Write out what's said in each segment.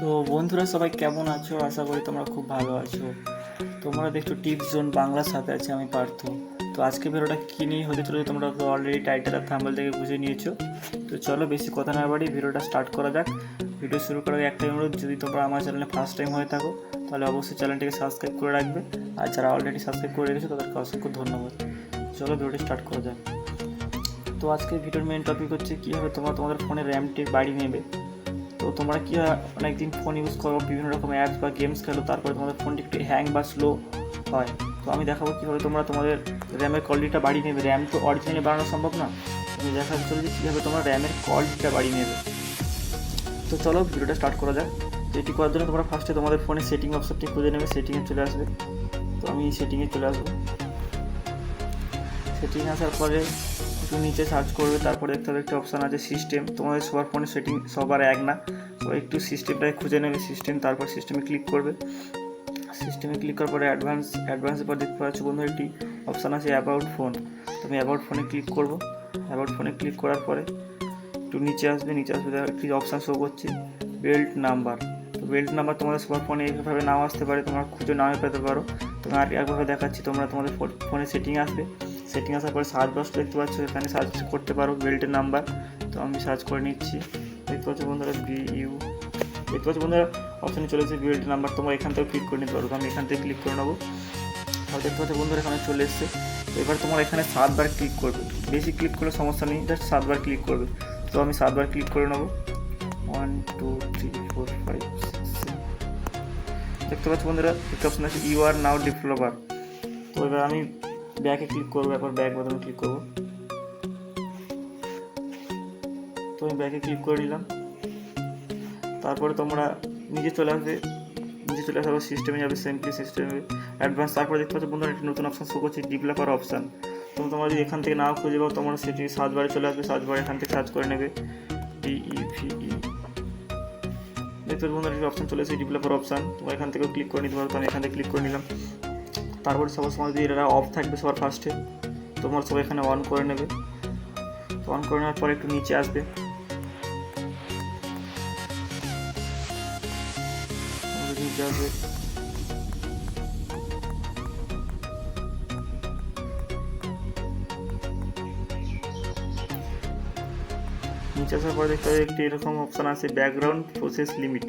তো বন্ধুরা সবাই কেমন আছো? আশা করি তোমরা খুব ভালো আছো। তোমরা দেখছো টিপস জোন বাংলার সাথে আছে আমি পার্থ। তো আজকে ভিডিওটা কী নিয়ে হতে চলেছে তোমরা তো অলরেডি টাইটেল আর থাম্বনেল থেকে বুঝে নিয়েছো। তো চলো বেশি কথা না বাড়ি ভিডিওটা স্টার্ট করা যাক। ভিডিও শুরু করার আগে একটাই অনুরোধ, যদি তোমরা আমার চ্যানেলে ফার্স্ট টাইম হয়ে থাকো তাহলে অবশ্যই চ্যানেলটিকে সাবস্ক্রাইব করে রাখবে, আর যারা অলরেডি সাবস্ক্রাইব করে রেখেছো তাদেরকে অসংখ্য ধন্যবাদ। চলো ভিডিওটি স্টার্ট করা যাক। তো আজকে ভিডিওর মেন টপিক হচ্ছে কীভাবে তোমরা তোমাদের ফোনে র্যামটি বাড়িয়ে নেবে। তো তোমরা কি অনেকদিন ফোন ইউজ করো, বিভিন্ন রকম অ্যাপস বা গেমস খেলো, তারপরে তোমাদের ফোনটি একটু হ্যাং বা স্লো হয়। তো আমি দেখাবো কীভাবে তোমরা তোমাদের র্যামের কোয়ালিটিটা বাড়িয়ে নেবে। র্যাম তো অরিজিনালি বাড়ানো সম্ভব না, আমি দেখাতে চলেছি কীভাবে তোমরা র্যামের কোয়ালিটিটা বাড়িয়ে নেবে। তো চলো ভিডিওটা স্টার্ট করা যাক। তো এটি করার জন্য তোমরা ফার্স্টে তোমাদের ফোনে সেটিং অপশনটি খুঁজে নেবে, সেটিংয়ে চলে আসবে। তো আমি সেটিংয়ে চলে আসবো। সেটিং আসার পরে একটু নিচে সার্চ করবে, তারপরে দেখতে হবে একটা অপশান আছে সিস্টেম। তোমাদের সবার ফোনে সেটিং সবার এক না, তো একটু সিস্টেমটাকে খুঁজে নেবে সিস্টেম, তারপর সিস্টেমে ক্লিক করবে। সিস্টেমে ক্লিক করার পরে অ্যাডভান্সের পর দেখতে পাচ্ছ বন্ধু একটি অপশান আছে অ্যাবাউট ফোন। তো আমি অ্যাবাউট ফোনে ক্লিক করব। অ্যাবাউট ফোনে ক্লিক করার পরে একটু নিচে আসবে একটি অপশান শো করছে বেল্ট নাম্বার। তো বেল্ট নাম্বার তোমাদের সবার ফোনে এইভাবে নাও আসতে পারে, তোমরা খুঁজে নাও পেতে পারো। তো আমি একভাবে দেখাচ্ছি, তোমরা তোমাদের ফোনে সেটিং আসবে। সেটিং আসার পরে সার্চ বক্সটা দেখতে পাচ্ছ, এখানে সার্চ করতে পারো বেল্টের নাম্বার। তো আমি সার্চ করে নিচ্ছি। দেখতে পাচ্ছ বন্ধুরা দেখতে পাচ্ছ বন্ধুরা অপশানে চলে এসেছে বেল্ট নাম্বার। তোমরা এখান থেকে ক্লিক করে নিতে পারো। তো আমি এখান থেকে ক্লিক করে নেবো। আর দেখতে পাচ্ছ বন্ধুরা এখানে চলে এসছে। তো এবার তোমরা এখানে 7 বার ক্লিক করবে, বেশি ক্লিক করলে সমস্যা নেই, জাস্ট 7 বার ক্লিক করবে। তো আমি 7 বার ক্লিক করে নেবো। 1 2 3 4 5 6 7। দেখতে পাচ্ছ বন্ধুরা একটা অপশান আছে ইউ আর নাও ডেভেলপার। তো এবার আমি ব্যাকে ক্লিক করবো, এরপর ব্যাক বাটনে ক্লিক করবো। তো আমি ব্যাকে ক্লিক করে নিলাম। তারপরে তোমরা নিচে চলে আসবে, সিস্টেমে যাবে, সিম্পলি সিস্টেমে অ্যাডভান্স। তারপরে দেখতে পাচ্ছ বন্ধুরা একটি নতুন অপশান শো করছে ডেভেলপার অপশান। তোমরা যদি এখান থেকে নাও খুঁজে পাও, তোমরা সেটি সার্চ বারে চলে আসবে, সার্চ বারে এখান থেকে সার্চ করে নেবে DEVE। দেখতে পাচ্ছ বন্ধুরা একটি অপশান চলে এসেছে ডেভেলপার অপশান। তোমরা এখান থেকেও ক্লিক করে নিতে পারো। তো আমি এখান থেকে ক্লিক করে নিলাম। তারপরে সবার সময় যদি এরা অফ থাকবে সবার ফার্স্টে, তোমরা সবাই এখানে অন করে নেবে। তো অন করে নেওয়ার পরে একটু নিচে আসবে, নিচে আসবে। নিচে আসার পরে দেখতে হবে একটি এরকম অপশান আছে ব্যাকগ্রাউন্ড প্রসেস লিমিট।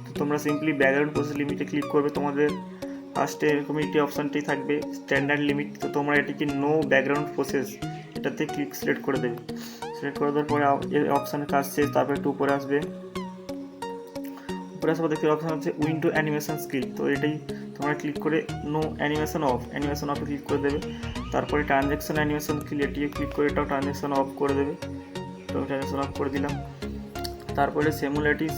তো তোমরা সিম্পলি ব্যাকগ্রাউন্ড প্রসেস লিমিটে ক্লিক করবে। তোমাদের ফার্স্টে এরকম একটি অপশানটি থাকবে স্ট্যান্ডার্ড লিমিট। তো তোমরা এটিকে নো ব্যাকগ্রাউন্ড প্রসেস এটাতে ক্লিক সিলেক্ট করে দেবে। সিলেক্ট করে দেওয়ার পরে এই অপশানের কাজ শেষ। তারপর একটু উপরে আসবে, উপরে আসার পর দেখতে অপশান হচ্ছে উইন্ডো অ্যানিমেশন স্কিল। তো এটাই তোমরা ক্লিক করে নো অ্যানিমেশন অফে ক্লিক করে দেবে। তারপরে ট্রানজ্যাকশন অ্যানিমেশন স্কিল এটিও ক্লিক করে এটাও ট্রানজ্যাকশন অফ করে দেবে। তো ট্রানজ্যাকশন অফ করে দিলাম। তারপরে সিমুলেটিভ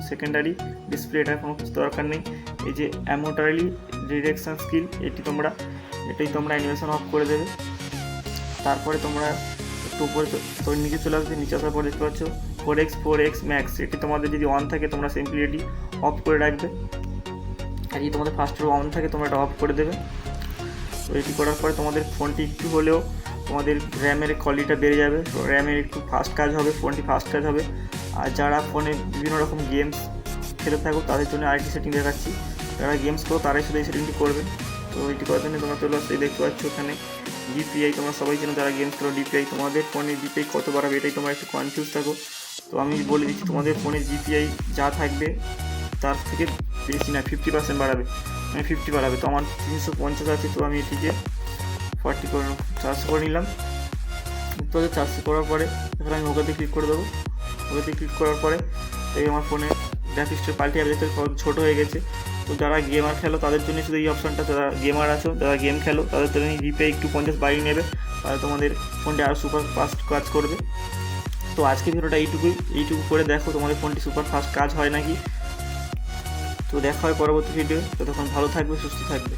সেকেন্ডারি ডিসপ্লে, এটার কোনো কিছু দরকার নেই। এই যে অ্যামোটারি ডিরেকশন স্কিল এটাই তোমরা অ্যানিমেশন অফ করে দেবে। তারপরে তোমরা একটু উপরে তো নিচে চলে আসবে। নিচে আসার পর দেখতে পাচ্ছ 4x ম্যাক্স, এটি তোমাদের যদি অন থাকে তোমরা সিম্পলি এটি অফ করে রাখবে। আর যদি তোমাদের ফার্স্টে অন থাকে তোমরা এটা অফ করে দেবে। তো এটি করার পরে তোমাদের ফোনটি একটু হলেও তোমাদের র্যামের কোয়ালিটিটা বেড়ে যাবে, র্যামের একটু ফাস্ট কাজ হবে, ফোনটি ফাস্ট কাজ হবে। আর যারা ফোনে বিভিন্ন রকম গেমস খেলে থাকো তাদের জন্য আরেকটি সেটিং দেখাচ্ছি। যারা গেমস করো তারাই শুধু এই সেটিংটি করবে। তো এটি করার জন্য তোমরা চলে আসতে দেখতে পাচ্ছ এখানে ডিপিআই। তোমরা সবাই জানো যারা গেমস করো ডিপিআই, তোমাদের ফোনে ডিপিআই কত বাড়াবে এটাই তোমরা একটু কনফিউজ থাকো। তো আমি বলে দিচ্ছি তোমাদের ফোনে জিপিআই যা থাকবে তার থেকে বেশি না 50% বাড়াবে, মানে 50 বাড়াবে। তো আমার 350 আছে, তো আমি এটিকে 40 করে 400 করে নিলাম। তো 400 করার পরে এখানে আমি ওকেতে ক্লিক করে দেবো। ওকেতে ক্লিক করার পরে এই আমার ফোনে গ্রাফিক্সটা পাল্টে যাবে, ছোটো হয়ে গেছে। তো যারা গেমার খেলো তাদের জন্য শুধু এই অপশানটা, যারা গেমার আছো যারা গেম খেলো তাদের জন্য জিপে একটু 50 বাড়িয়ে নেবে, তাহলে তোমাদের ফোনটি আরও সুপার ফাস্ট কাজ করবে। তো আজকে ভিডিওটা এইটুকু করে দেখো তোমাদের ফোনটি সুপার ফাস্ট কাজ হয় নাকি। তো দেখা হয় পরবর্তী ভিডিও। ততক্ষণ ভালো থাকবে, সুস্থ থাকবে।